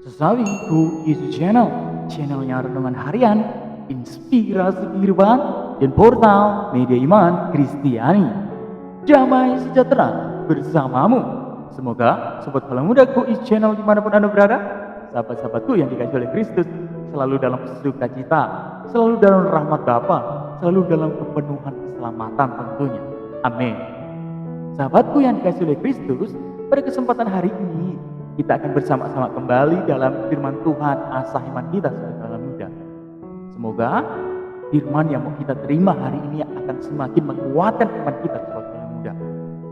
Zawiku Yesus channelnya renungan harian, inspirasi kehidupan, dan portal media iman Kristiani. Damai sejahtera bersamamu. Semoga sobat Kalam Muda Kuis channel dimanapun Anda berada, sahabat-sahabatku yang dikasihi oleh Kristus, selalu dalam sukacita, selalu dalam rahmat Bapa, selalu dalam kepenuhan keselamatan tentunya. Amin. Sahabatku yang dikasihi oleh Kristus, pada kesempatan hari ini kita akan bersama-sama kembali dalam firman Tuhan, asah iman kita sebagai Kalam Muda. Semoga firman yang mau kita terima hari ini akan semakin menguatkan iman kita sebagai Kalam Muda.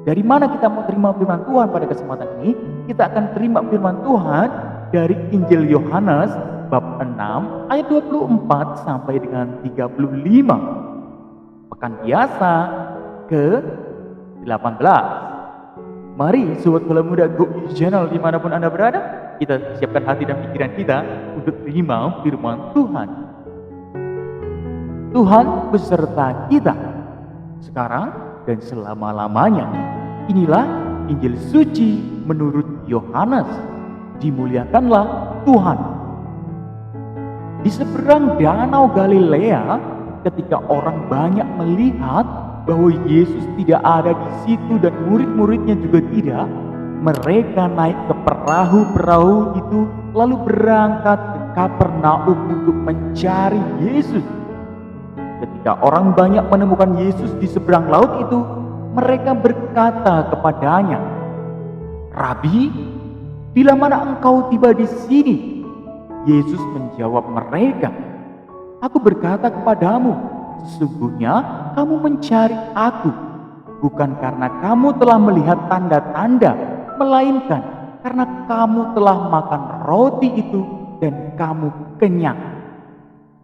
Dari mana kita mau terima firman Tuhan pada kesempatan ini? Kita akan terima firman Tuhan dari Injil Yohanes bab 6 ayat 24 sampai dengan 35. Pekan biasa ke-18. Mari Sobat Kalam Muda Kuis channel dimanapun Anda berada, kita siapkan hati dan pikiran kita untuk terima firman Tuhan. Tuhan beserta kita sekarang dan selama-lamanya. Inilah Injil suci menurut Yohanes. Dimuliakanlah Tuhan. Di seberang danau Galilea, ketika orang banyak melihat bahwa Yesus tidak ada di situ dan murid-muridnya juga tidak, mereka naik ke perahu-perahu itu lalu berangkat ke Kapernaum untuk mencari Yesus. Ketika orang banyak menemukan Yesus di seberang laut itu, mereka berkata kepadanya, "Rabi, bila mana engkau tiba di sini?" Yesus menjawab mereka, "Aku berkata kepadamu, sesungguhnya kamu mencari aku, bukan karena kamu telah melihat tanda-tanda, melainkan karena kamu telah makan roti itu dan kamu kenyang.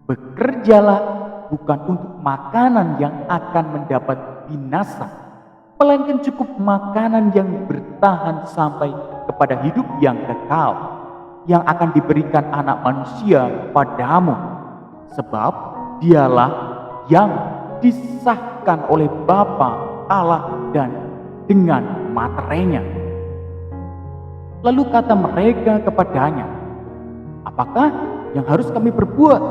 Bekerjalah bukan untuk makanan yang akan mendapat binasa, melainkan cukup makanan yang bertahan sampai kepada hidup yang kekal, yang akan diberikan Anak Manusia padamu. Sebab dialah yang disahkan oleh Bapa Allah dan dengan materainya." Lalu kata mereka kepadanya, "Apakah yang harus kami perbuat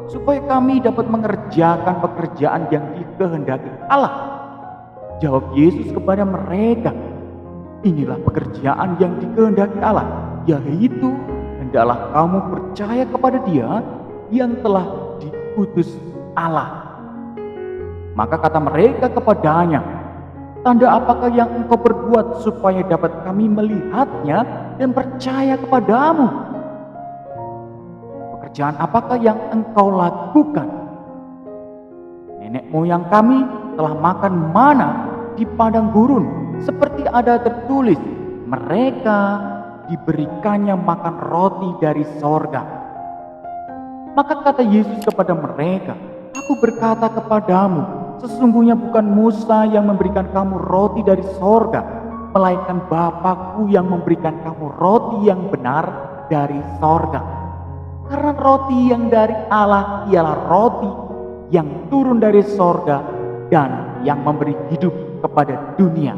supaya kami dapat mengerjakan pekerjaan yang dikehendaki Allah?" Jawab Yesus kepada mereka, "Inilah pekerjaan yang dikehendaki Allah, yaitu hendaklah kamu percaya kepada Dia yang telah diutus Allah." Maka kata mereka kepadanya, "Tanda apakah yang engkau perbuat supaya dapat kami melihatnya dan percaya kepadamu? Pekerjaan apakah yang engkau lakukan? Nenek moyang kami telah makan mana di padang gurun, seperti ada tertulis, mereka diberikannya makan roti dari sorga." Maka kata Yesus kepada mereka, "Aku berkata kepadamu, sesungguhnya bukan Musa yang memberikan kamu roti dari sorga, melainkan Bapa-Ku yang memberikan kamu roti yang benar dari sorga. Karena roti yang dari Allah ialah roti yang turun dari sorga dan yang memberi hidup kepada dunia."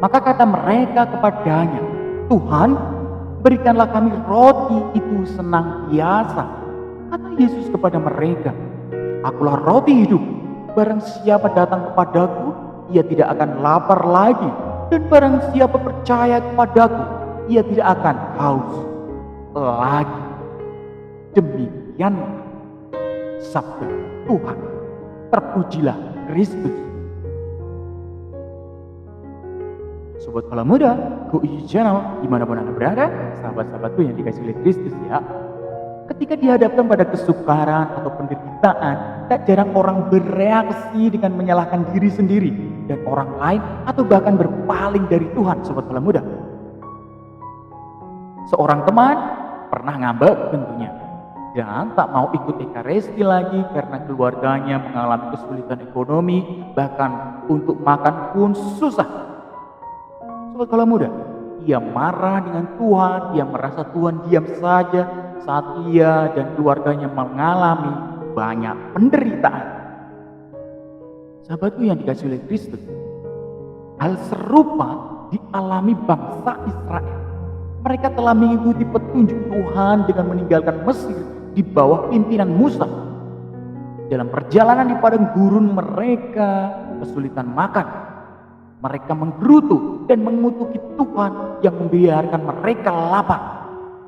Maka kata mereka kepadanya, "Tuhan, berikanlah kami roti itu senantiasa." Kata Yesus kepada mereka, "Akulah roti hidup. Barang siapa datang kepadaku, ia tidak akan lapar lagi. Dan barang siapa percaya kepadaku, ia tidak akan haus lagi." Demikian sabda Tuhan. Terpujilah Kristus. Sobat Kalam Muda Kuis channel dimanapun Anda berada, sahabat-sahabatku yang dikasihi oleh Kristus ya. Ketika dihadapkan pada kesukaran atau penderitaan, tak jarang orang bereaksi dengan menyalahkan diri sendiri dan orang lain, atau bahkan berpaling dari Tuhan. Sobat Kalam Muda, seorang teman pernah ngambek tentunya dan tak mau ikut Ekaristi lagi karena keluarganya mengalami kesulitan ekonomi, bahkan untuk makan pun susah. Sobat Kalam Muda, ia marah dengan Tuhan, ia merasa Tuhan diam saja saat ia dan keluarganya mengalami banyak penderitaan. Sahabatku yang dikasihi oleh Kristus, hal serupa dialami bangsa Israel. Mereka telah mengikuti petunjuk Tuhan dengan meninggalkan Mesir di bawah pimpinan Musa. Dalam perjalanan di padang gurun mereka kesulitan makan. Mereka menggerutu dan mengutuki Tuhan yang membiarkan mereka lapar.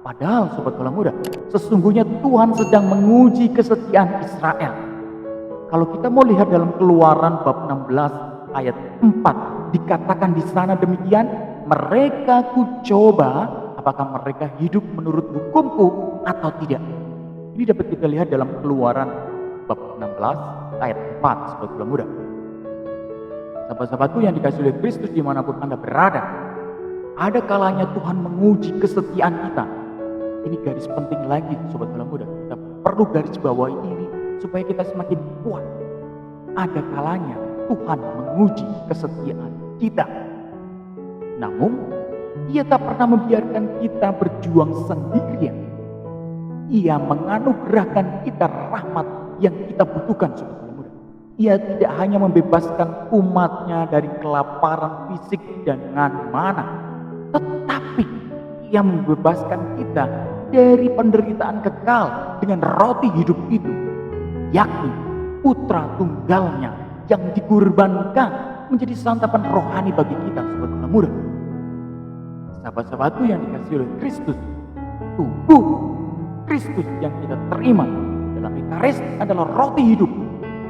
Padahal sobat bola muda, sesungguhnya Tuhan sedang menguji kesetiaan Israel. Kalau kita mau lihat dalam Keluaran bab 16 ayat 4, dikatakan di sana demikian, mereka kucoba apakah mereka hidup menurut hukumku atau tidak. Ini dapat kita lihat dalam Keluaran bab 16 ayat 4, sobat bola muda. Sahabat-sahabatku yang dikasihi oleh Kristus dimanapun Anda berada, ada kalanya Tuhan menguji kesetiaan kita. Ini garis penting lagi sobat bola muda. Kita perlu garis bawahi ini supaya kita semakin kuat. Ada kalanya Tuhan menguji kesetiaan kita. Namun, Ia tak pernah membiarkan kita berjuang sendirian. Ia menganugerahkan kita rahmat yang kita butuhkan sobat bola muda. Ia tidak hanya membebaskan umatnya dari kelaparan fisik dengan mana, tetapi Ia membebaskan kita dari penderitaan kekal dengan roti hidup itu, yakni putra tunggalnya yang dikurbankan menjadi santapan rohani bagi kita sobat bola muda. Sahabat-sahabatku yang dikasihi oleh Kristus, tubuh Kristus yang kita terima dalam Ekaris adalah roti hidup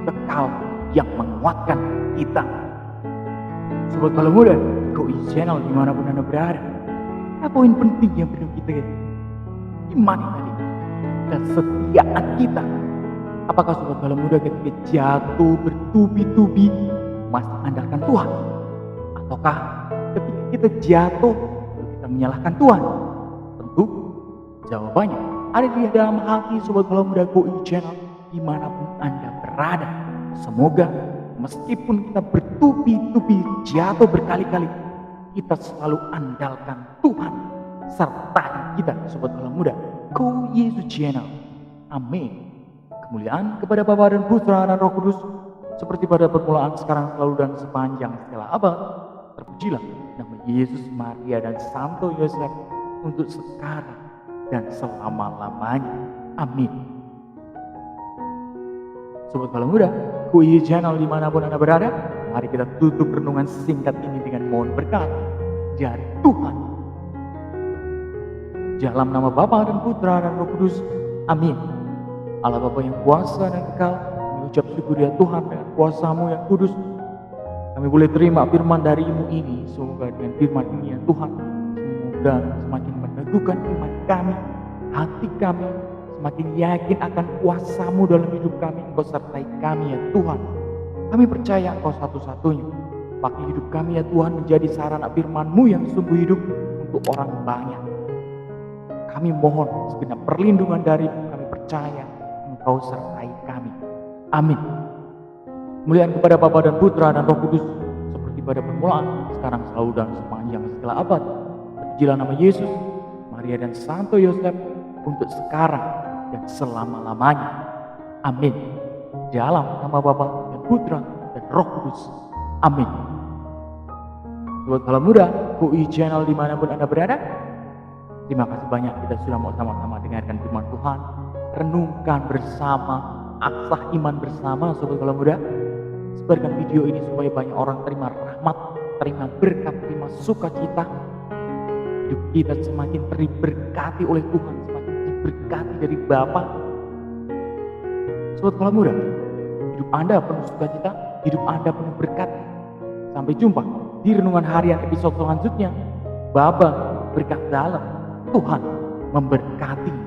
kekal yang menguatkan kita. Sobat bola muda, GOI Channel dimanapun Anda berada, ada poin penting yang perlu kita iman tadi, kesetiaan kita. Apakah sobat bola muda ketika jatuh bertubi-tubi masih andalkan Tuhan? Ataukah ketika kita jatuh kita menyalahkan Tuhan? Tentu jawabannya ada di dalam hati sobat bola muda GOI Channel dimanapun Anda berada. Semoga meskipun kita bertubi-tubi jatuh berkali-kali, kita selalu andalkan Tuhan serta kita sobat bola muda GOI Channel. Amin. Kemuliaan kepada Bapa dan Putra dan Roh Kudus, seperti pada permulaan, sekarang, selalu, dan sepanjang segala abad. Terpujilah nama Yesus, Maria, dan Santo Yosef untuk sekarang dan selama-lamanya. Amin. Sobat bola muda, GOI Channel dimanapun Anda berada, mari kita tutup renungan singkat ini dengan mohon berkat dari Tuhan. Dalam nama Bapa dan Putra dan Roh Kudus. Amin. Allah Bapa yang kuasa dan kekal, mengucap syukur ya Tuhan dengan kuasa-Mu yang kudus. Kami boleh terima firman dari-Mu ini. Semoga dengan firman ini ya Tuhan, semoga semakin meneguhkan iman kami, hati kami, semakin yakin akan kuasa-Mu dalam hidup kami. Engkau sertai kami ya Tuhan. Kami percaya Engkau satu-satunya. Pakai hidup kami ya Tuhan menjadi sarana firman-Mu yang sungguh hidup untuk orang banyak. Kami mohon segenap perlindungan dari-Mu. Kami percaya Engkau sertai kami. Amin. Kemuliaan kepada Bapa dan Putra dan Roh Kudus, seperti pada permulaan, sekarang, selalu, dan sepanjang segala abad. Terpujilah nama Yesus, Maria, dan Santo Yosef untuk sekarang dan selama-lamanya. Amin. Dalam nama Bapa dan Putra dan Roh Kudus. Amin. Sobat bola muda, GOI Channel dimanapun Anda berada, terima kasih banyak kita sudah mau sama-sama dengarkan firman Tuhan, renungkan bersama, asah iman bersama sobat bola muda. Sebarkan video ini supaya banyak orang terima rahmat, terima berkat, terima sukacita. Hidup kita semakin diberkati oleh Tuhan, semakin diberkati dari Bapa. Sobat bola muda, hidup Anda penuh sukacita, hidup Anda penuh berkat. Sampai jumpa di renungan harian episode selanjutnya. Baba berkat dalam, Tuhan memberkati.